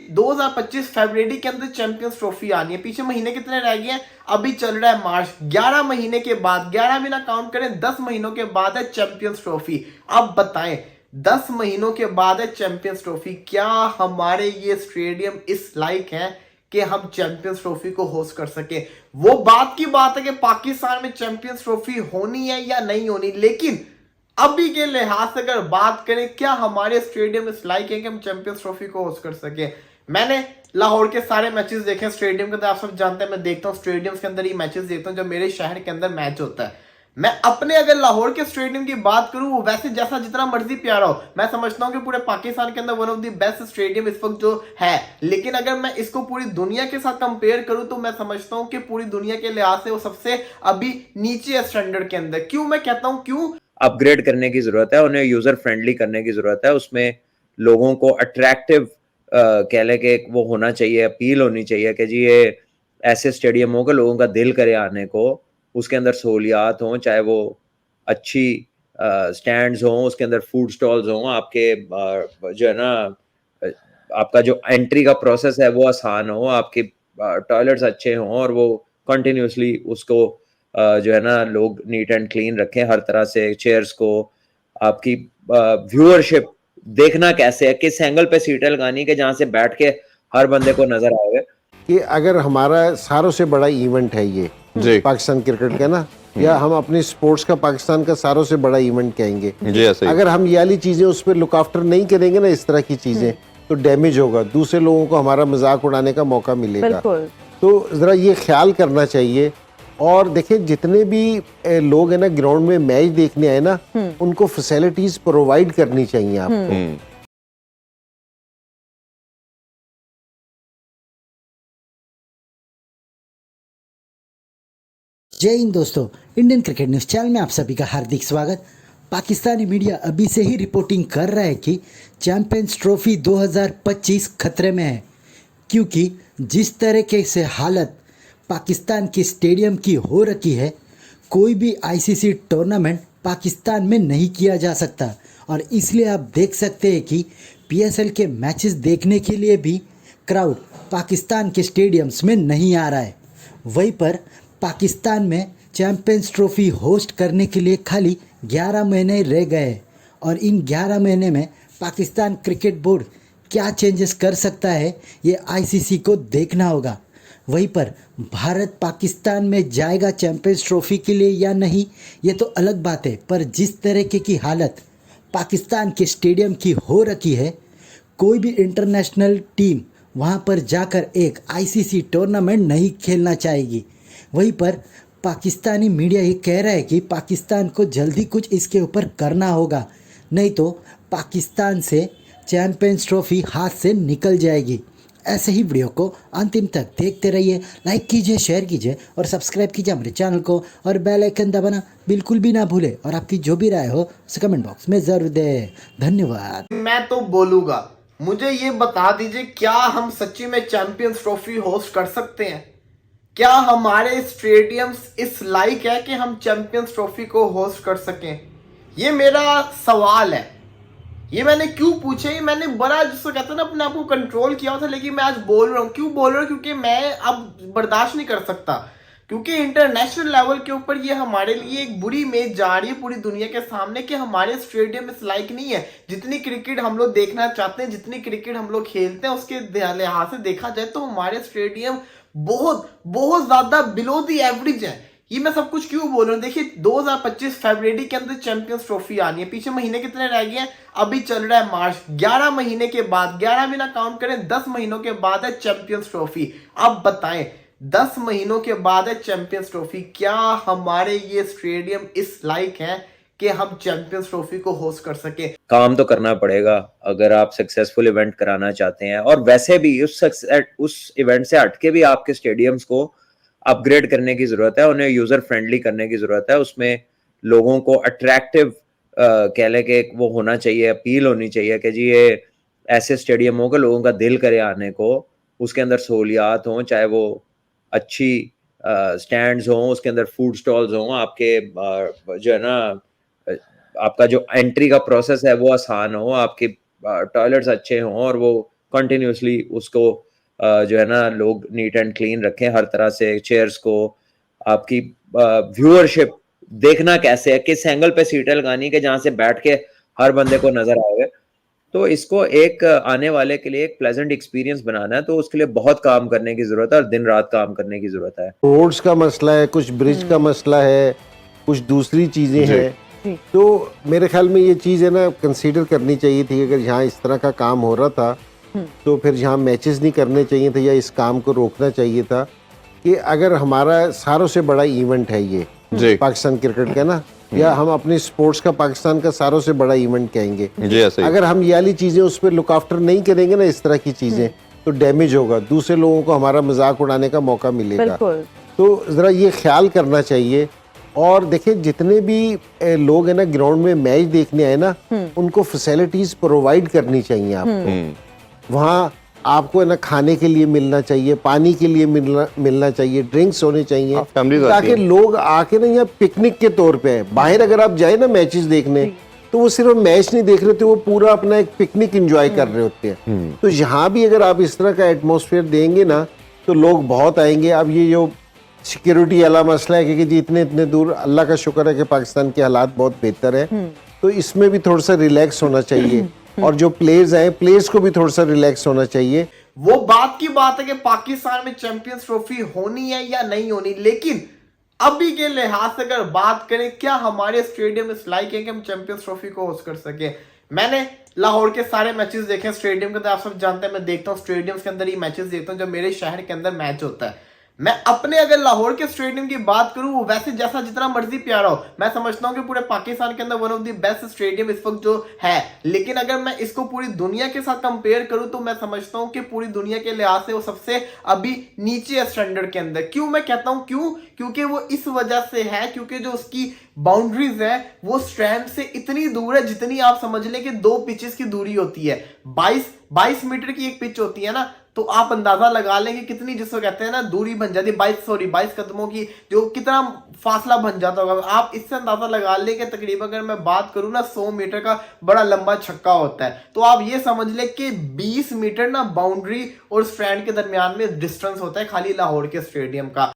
2025 फरवरी के अंदर champions trophy आनी है। पीछे महीने कितने रह गए हैं? अभी चल रहा है मार्च। 11 महीने के बाद, 11 भी ना काउंट करें, 10 महीनों के बाद है चैंपियंस ट्रॉफी। अब बताएं, 10 महीनों के बाद है चैंपियंस ट्रॉफी, क्या हमारे ये स्टेडियम इस लायक है कि हम चैंपियंस ट्रॉफी को होस्ट कर सके? वो बात की बात है कि पाकिस्तान में चैंपियंस ट्रॉफी होनी है या नहीं होनी, लेकिन अभी के लिहाज से अगर बात करें, क्या हमारे स्टेडियम इस लायक है कि हम चैंपियंस ट्रॉफी को होस्ट कर सके? मैंने लाहौर के सारे मैचेस देखे स्टेडियम के अंदर। आप सब जानते हैं मैं देखता हूँ स्टेडियम्स के अंदर ही मैचेस देखता हूँ जब मेरे शहर के अंदर मैच होता है। मैं अपने अगर लाहौर के स्टेडियम की बात करूं, वैसे जैसा जितना मर्जी प्यारा हो, मैं समझता हूं कि पूरे पाकिस्तान के अंदर one of the best stadium इस वक्त जो है। लेकिन अगर मैं इसको पूरी दुनिया के साथ कंपेयर करूं तो मैं समझता हूं कि पूरी दुनिया के लिहाज से वो सबसे अभी नीचे है स्टैंडर्ड के अंदर। क्यों मैं कहता हूं क्यों? अपग्रेड करने की जरूरत है, उन्हें यूजर फ्रेंडली करने की जरूरत है, उसमें लोगों को अट्रैक्टिव कह लें कि वो होना चाहिए, अपील होनी चाहिए कि जी ये ऐसे स्टेडियम हो कि लोगों का दिल करे आने को, उसके अंदर सहूलियात हों, चाहे वो अच्छी स्टैंड्स हों, उसके अंदर फूड स्टॉल्स हों, आपके जो है ना आपका जो एंट्री का प्रोसेस है वो आसान हो, आपके टॉयलेट्स अच्छे हों और वो कंटिन्यूसली उसको जो है ना लोग नीट एंड क्लीन रखें हर तरह से, चेयर्स को। आपकी व्यूअरशिप देखना कैसे है, किस एंगल पे सीटें लगानी कि जहां से बैठ के हर बंदे को नजर आवे कि अगर हमारा सारों से बड़ा इवेंट है ये जी पाकिस्तान क्रिकेट का ना, या हम अपने स्पोर्ट्स का पाकिस्तान का सारों से बड़ा इवेंट कहेंगे जी ऐसे ही। अगर हम ये वाली चीजें उस पर लुक आफ्टर नहीं करेंगे ना, इस तरह की चीजें, तो डैमेज होगा, दूसरे लोगों को हमारा मजाक उड़ाने का मौका मिलेगा। तो जरा ये ख्याल करना चाहिए। और देखें, जितने भी लोग हैं ना ग्राउंड में मैच देखने आए ना, उनको फैसिलिटीज प्रोवाइड करनी चाहिए आपको। जय हिंद दोस्तों, इंडियन क्रिकेट न्यूज़ चैनल में आप सभी का हार्दिक स्वागत। पाकिस्तानी मीडिया अभी से ही रिपोर्टिंग कर रहा है कि चैंपियंस ट्रॉफी 2025 खतरे में है, क्योंकि जिस तरीके से हालत पाकिस्तान के स्टेडियम की हो रखी है, कोई भी आईसीसी टूर्नामेंट पाकिस्तान में नहीं किया जा सकता। और इसलिए आप देख सकते हैं कि पीएसएल के मैचेस देखने के लिए भी क्राउड पाकिस्तान के स्टेडियम्स में नहीं आ रहा है। वहीं पर पाकिस्तान में चैंपियंस ट्रॉफी होस्ट करने के लिए खाली 11 महीने रह गए, और इन 11 महीने में पाकिस्तान क्रिकेट बोर्ड क्या चेंजेस कर सकता है ये आईसीसी को देखना होगा। वहीं पर भारत पाकिस्तान में जाएगा चैंपियंस ट्रॉफी के लिए या नहीं, ये तो अलग बात है, पर जिस तरीके की हालत पाकिस्तान के स्टेडियम की हो रखी है, कोई भी इंटरनेशनल टीम वहाँ पर जाकर एक आईसीसी टूर्नामेंट नहीं खेलना चाहेगी। वहीं पर पाकिस्तानी मीडिया ये कह रहा है कि पाकिस्तान को जल्दी कुछ इसके ऊपर करना होगा, नहीं तो पाकिस्तान से चैंपियंस ट्रॉफी हाथ से निकल जाएगी। ऐसे ही वीडियो को अंतिम तक देखते रहिए, लाइक कीजिए, शेयर कीजिए और सब्सक्राइब कीजिए हमारे चैनल को, और बेल आइकन दबाना बिल्कुल भी ना भूले। और आपकी जो भी राय हो उसे कमेंट बॉक्स में ज़रूर दें। धन्यवाद। मैं तो बोलूंगा, मुझे ये बता दीजिए, क्या हम सच्ची में चैंपियंस ट्रॉफी होस्ट कर सकते हैं? क्या हमारे स्टेडियम्स इस लायक है कि हम चैंपियंस ट्रॉफी को होस्ट कर सकें? ये मेरा सवाल है। ये मैंने क्यों पूछे, ये मैंने बड़ा जिसको कहते हैं ना अपने आप को कंट्रोल किया था, लेकिन मैं आज बोल रहा हूँ। क्यों बोल रहा हूँ? क्योंकि मैं अब बर्दाश्त नहीं कर सकता, क्योंकि इंटरनेशनल लेवल के ऊपर ये हमारे लिए एक बुरी इमेज जा रही है पूरी दुनिया के सामने कि हमारे स्टेडियम इस लायक नहीं है। जितनी क्रिकेट हम लोग देखना चाहते हैं, जितनी क्रिकेट हम लोग खेलते हैं, उसके लिहाज से देखा जाए तो हमारे स्टेडियम बहुत बहुत ज्यादा बिलो द एवरेज है। ये मैं सब कुछ क्यों बोल रहा हूँ? देखिए, 2025 फरवरी के अंदर चैंपियंस ट्रॉफी आनी है। पीछे महीने कितने रह गए हैं? अभी चल रहा है मार्च। 11 महीने के बाद, 11 भी ना काउंट करें, 10 महीनों के बाद है चैंपियंस ट्रॉफी। अब बताएं, 10 महीनों के बाद है चैंपियंस ट्रॉफी, क्या हमारे ये स्टेडियम इस लायक है कि हम चैंपियंस ट्रॉफी को होस्ट कर सके? काम तो करना पड़ेगा अगर आप सक्सेसफुल इवेंट कराना चाहते हैं। और वैसे भी उस इवेंट से हटके भी आपके स्टेडियम्स को अपग्रेड करने की जरूरत है, उन्हें यूजर फ्रेंडली करने की जरूरत है, उसमें लोगों को अट्रैक्टिव कह लें कि वो होना चाहिए, अपील होनी चाहिए कि जी ये ऐसे स्टेडियम हो कि लोगों का दिल करे आने को, उसके अंदर सहूलियात हों, चाहे वो अच्छी स्टैंड्स हों, उसके अंदर फूड स्टॉल्स हों, आपके जो है ना आपका जो एंट्री का प्रोसेस है वो आसान हो, आपके टॉयलेट्स अच्छे हों और वो कंटिन्यूसली उसको जो है ना लोग नीट एंड क्लीन रखें हर तरह से, चेयर्स को, आपकी व्यूअरशिप देखना कैसे है, किस एंगल पे सीटें लगानी कि जहां से बैठ के हर बंदे को नजर आए। तो इसको एक आने वाले के लिए एक प्लेजेंट एक्सपीरियंस बनाना है, तो उसके लिए बहुत काम करने की जरूरत है और दिन रात काम करने की जरूरत है। रोड्स का मसला है, कुछ ब्रिज का मसला है, कुछ दूसरी चीजें हैं, तो मेरे ख्याल में ये चीज है ना कंसीडर करनी चाहिए थी। अगर यहाँ इस तरह का काम हो रहा था तो फिर यहाँ मैचेस नहीं करने चाहिए थे या इस काम को रोकना चाहिए था। कि अगर हमारा सारों से बड़ा इवेंट है ये पाकिस्तान क्रिकेट का ना, या हम अपने स्पोर्ट्स का पाकिस्तान का सारों से बड़ा इवेंट कहेंगे, अगर हम ये वाली चीजें उस पर लुक आफ्टर नहीं करेंगे ना, इस तरह की चीजें, तो डैमेज होगा, दूसरे लोगों को हमारा मजाक उड़ाने का मौका मिलेगा। तो जरा ये ख्याल करना चाहिए। और देखिए जितने भी लोग हैं ना ग्राउंड में मैच देखने आए ना, उनको फैसिलिटीज प्रोवाइड करनी चाहिए आपको। वहाँ आपको है ना खाने के लिए मिलना चाहिए, पानी के लिए मिलना चाहिए, ड्रिंक्स होने चाहिए, ताकि लोग आके ना यहाँ पिकनिक के तौर पे है। बाहर अगर आप जाए ना मैचेस देखने, तो वो सिर्फ मैच नहीं देख रहे होते, वो पूरा अपना एक पिकनिक एंजॉय कर रहे होते हैं। तो यहाँ भी अगर आप इस तरह का एटमॉस्फेयर देंगे ना, तो लोग बहुत आएंगे। अब ये जो सिक्योरिटी वाला मसला है कि जी इतने दूर, अल्लाह का शुक्र है कि पाकिस्तान के हालात बहुत बेहतर है, तो इसमें भी थोड़ा सा रिलैक्स होना चाहिए। और जो प्लेयर्स आए, प्लेयर्स को भी थोड़ा सा रिलैक्स होना चाहिए। वो बात की बात है कि पाकिस्तान में चैंपियंस ट्रॉफी होनी है या नहीं होनी, लेकिन अभी के लिहाज से अगर बात करें, क्या हमारे स्टेडियम इस लायक है कि हम चैंपियंस ट्रॉफी को होस्ट कर सके। मैंने लाहौर के सारे मैचेस देखे स्टेडियम के अंदर, आप सब जानते हैं मैं देखता हूँ स्टेडियम्स के अंदर ही मैचेस देखता हूँ जब मेरे शहर के अंदर मैच होता है। मैं अपने अगर लाहौर के स्टेडियम की बात करूं, वो वैसे जैसा जितना मर्जी प्यारा हो, मैं समझता हूं कि पूरे पाकिस्तान के अंदर one of the best stadium इस वक्त जो है। लेकिन अगर मैं इसको पूरी दुनिया के साथ कंपेयर करूं, तो मैं समझता हूं कि पूरी दुनिया के लिहाज से वो सबसे अभी नीचे है स्टैंडर्ड के अंदर। क्यों मैं कहता हूं क्यों, क्योंकि वो इस वजह से है क्योंकि जो उसकी बाउंड्रीज है वो स्ट्रैंड से इतनी दूर है जितनी आप समझ लें कि 2 पिचेस की दूरी होती है। 22 मीटर की एक पिच होती है ना, तो आप अंदाजा लगा लेंगे कितनी, जिसको कहते हैं ना दूरी बन जाती है, 22 कदमों की, जो कितना फासला बन जाता होगा। आप इससे अंदाजा लगा लें कि तकरीबन अगर मैं बात करूं ना 100 मीटर का बड़ा लंबा छक्का होता है, तो आप ये समझ लें कि 20 मीटर ना बाउंड्री और स्ट्रैंड के दरमियान में डिस्टेंस होता है खाली लाहौर के स्टेडियम का।